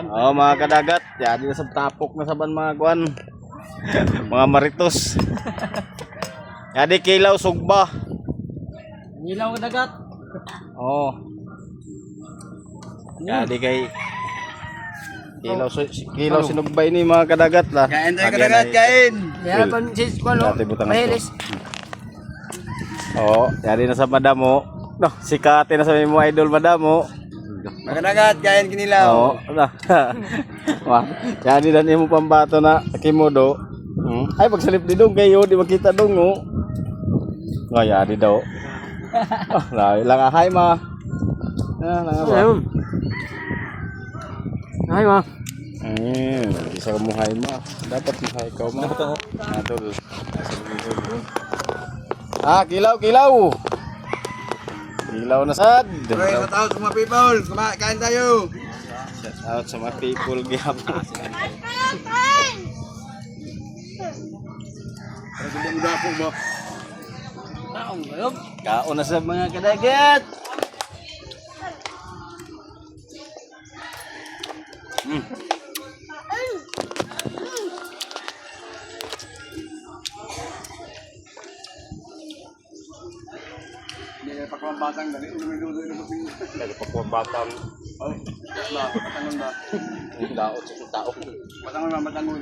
Oh, mga kadagat, ya di na sa tapok na saban mga kuan. Mga maritos. Yadi kilaw sugba. Ilaw dagat. Oh. Yadi kay kilaw sinugbay ni mga kadagat la. Kain tayo kadagat, kain. Kaya kon sis ko no. Dati butang Mahilis. Oh, yadi na sa madamo. No, sikate na sa mo idol madamo. Mga kadagat, kain kinilaw. Oo. Wah, jadi dan imo pambato na kimodo. Ay pagsalip di dong kayo di makita dong oh. Ngaya di daw. Ah, lang hay ma. Ah, lang ba. Ay ma. Bisa ka muhay ma. Dapat muhay ka ma. Adol. Ah, kilaw. Kilaw na sad. Okay, shout out sa mga people. Kain tayo. Shout out sa mga people gyap. Muda po mo. Taong gayog. Kaon na sa mga kadagat. Hindi pa kang batang dali. Umidudo yung kaping. Nagpakuan batang. Oh, ba, patangon ba? Daot sa tao. Patangon ba, patangon.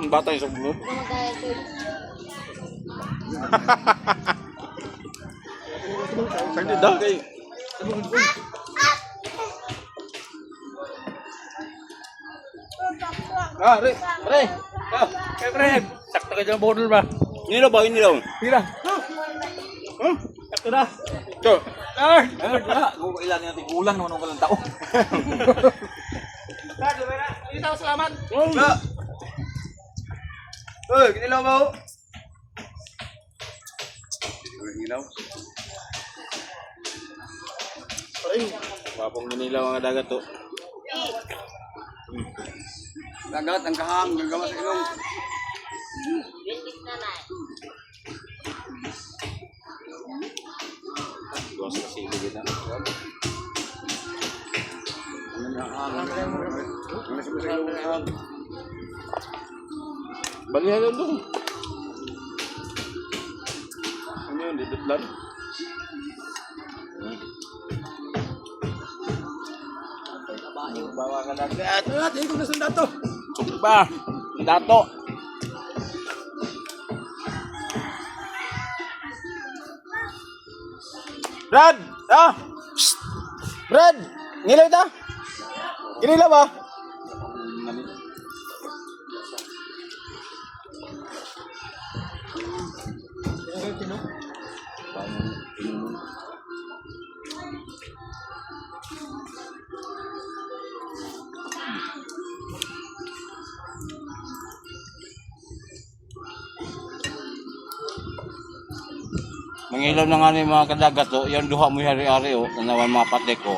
Ang bata yung sumunod. Pwede daw kayo. Ah, re. Ah, Kaya pre, sakto ka dyan bodol ba? inilaw ba? Inilaw. Tira. Sakto na. Ito. Ay! Kung ilan yung tigulang naman ng walang tao. Dito salamat. Ba? Uy, kinilaw ba? Kinilaw? Wapong inilaw ang dagat to. Dagat, ang kahang, gagawa sa ilong. Duwas na sili kita. Ano na ang ano sa ilong na ang Balihan lang doon. Ano yun? Didutlan? Bawa ka dagat. At ikot na sa dato. Ba? Dato. Brad! Ah! Psst! Brad! Ngilaw ita? Kinilaw ba? Mangilaw na nga ni mga kadagat o, yung duha mo hari-hari o, tanawan mga patek o.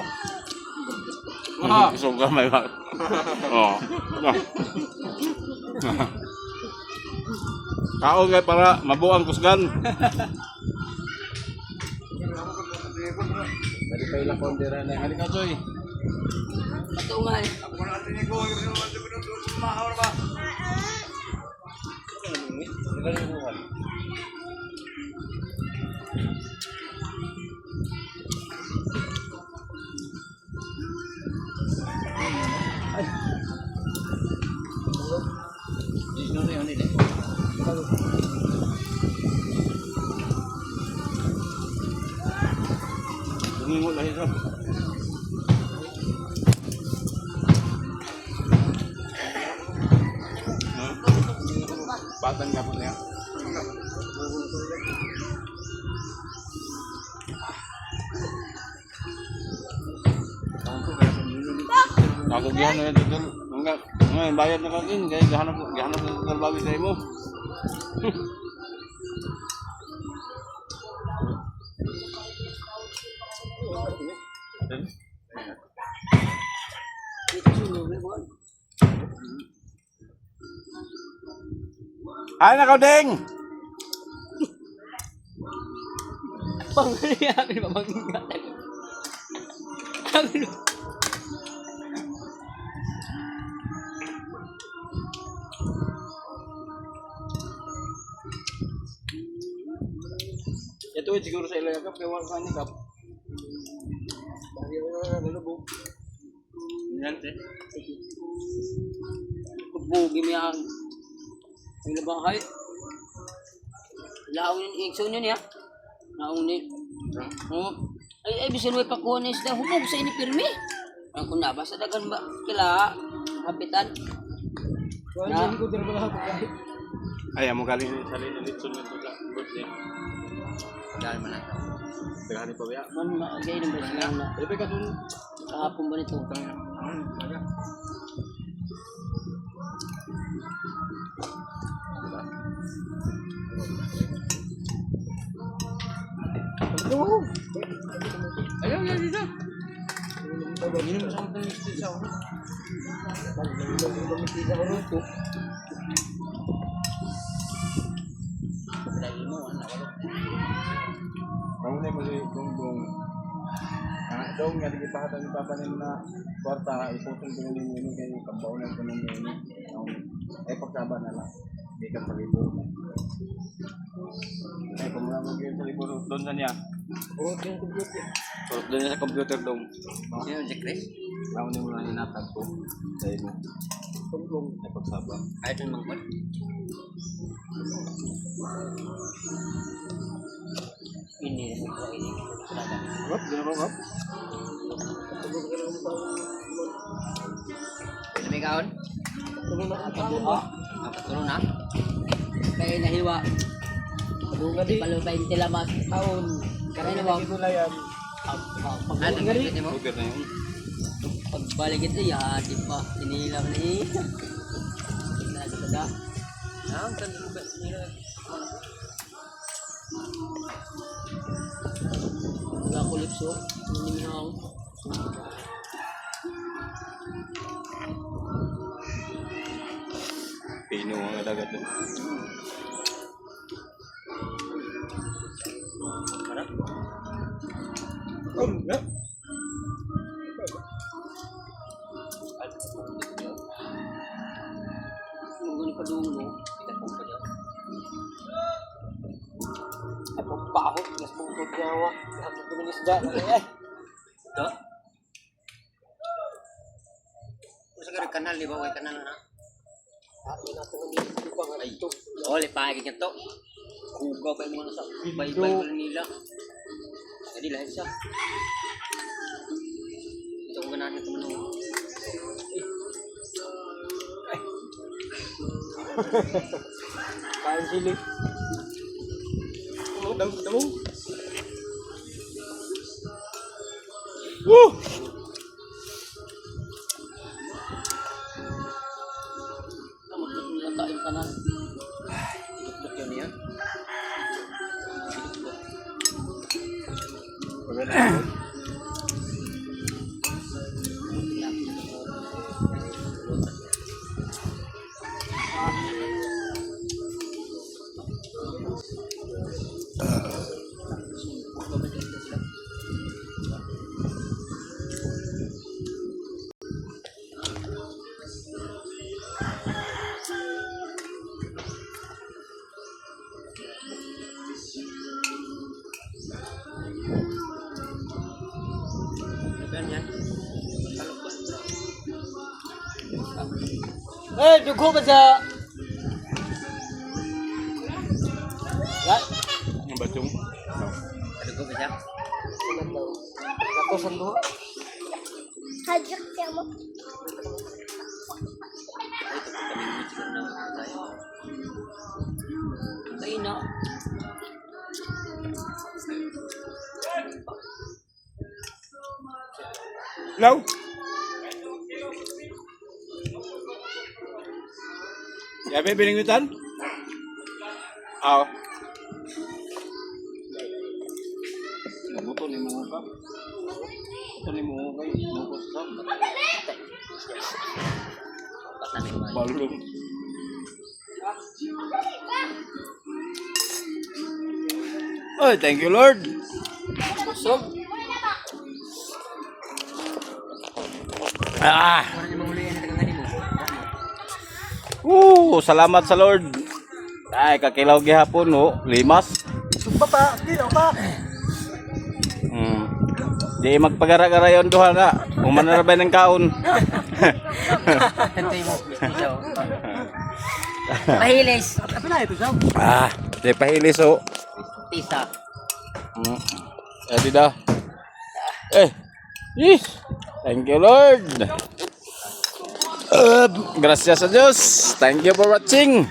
Suga may mga. Oo. Kao kay para mabuang kusgan. Dari pa ilang kondera na. Halika Joy. Patungan. ako na tinig ko, yung mahawar ba? Tumingo lang ito. Batang ka po niya. Ako gihan na ito dul. Ngayon bayad na kagin kaya gahanap na trabaho sa imo. Ay na ding. Pangyayakin ba magingatan? Ito siguro sa ilang kap, kaya wala ka ni kap. Nalubog. Yan, te. Bugi mo yan. Ang nabahay. Laon yung ikso niya niya. Laon ni. Ay, bisan mo ipakuha na isda. Humog sa inipirmi. Ang kuna ba sa dagan ba? Kila, habitan. Na, Ay, amo galing ni salin ulit sunod sa birthday. dahil man lang. Tagani pa ba? Man, maagay ng beses lang na. Ebe ka dun. Kahapon ba nito? Ayaw, ayaw, dito. Hindi mo sa mga listed sa ako. Lagi mo, ano ako. Kamu na mo si Gonggong. Dong nga di pa ni papa ni na kwarta iputong ko ni kay kabaunan ko ni ay pagsaba na lang. Di ka palibo. Ay kung na mo gyud sa libo doon sa niya. Purot doon sa computer dong. Sino si Chris? Kamu ni mo na hinatag ko sa imo. Gonggong ay pagsaba. Ay, ito naman ko. Ini, ini. Hop, di na ba hop? Ano may kaon? Patulong na? Kaya nahiwa. Di palo 20 lamas taon. Kaya na ba? Pagbalik mo? Sugar na yun. Pagbalik ito, ya, di pa. Sinilam na eh. Nasa ka da. Ang tanda ba? Wala ko lipso. Hindi mo ako. Pino ang dagat doon. Harap. Nunggu ni padung mo. Kita pong pa dyan. Ay, pagpahot. Mas mong pagyawa. Lahat ng pinisda. Ito? Kung sa kanal, di ba? Huwag kanal na. Oh, lipagin niya to. Kugaw pa yung mga nasa baybay ko nila. Jadi lahir siya. Ito ko ganahan ito mo. Kain sili. Damo. Woo! Kamu tuh nila kain kanan. Hidup yun niya. Eh, dugo ba sa... Ang batong. Dugo ba siya? Katosan do. Hajak siya mo. Ito po kami siguro na tayo. Tayo na. Law. Ya, biling witan? Aw. Buto ni mo ka. Buto ni mo ka. Mo sa. Balong. Oh, thank you Lord. Busog. Ah. Salamat sa Lord. Ay, kakilaw gihapon no, limas. Sumpa pa, kilaw pa. Di magpagara-gara yon duha na. Umanarabay ng kaon. Hantay mo. Pahilis. Apa na ito, Sam? Di pahilis oh. Tisa. Edi dah. Yes. Thank you Lord. Gracias a Dios. Thank you for watching.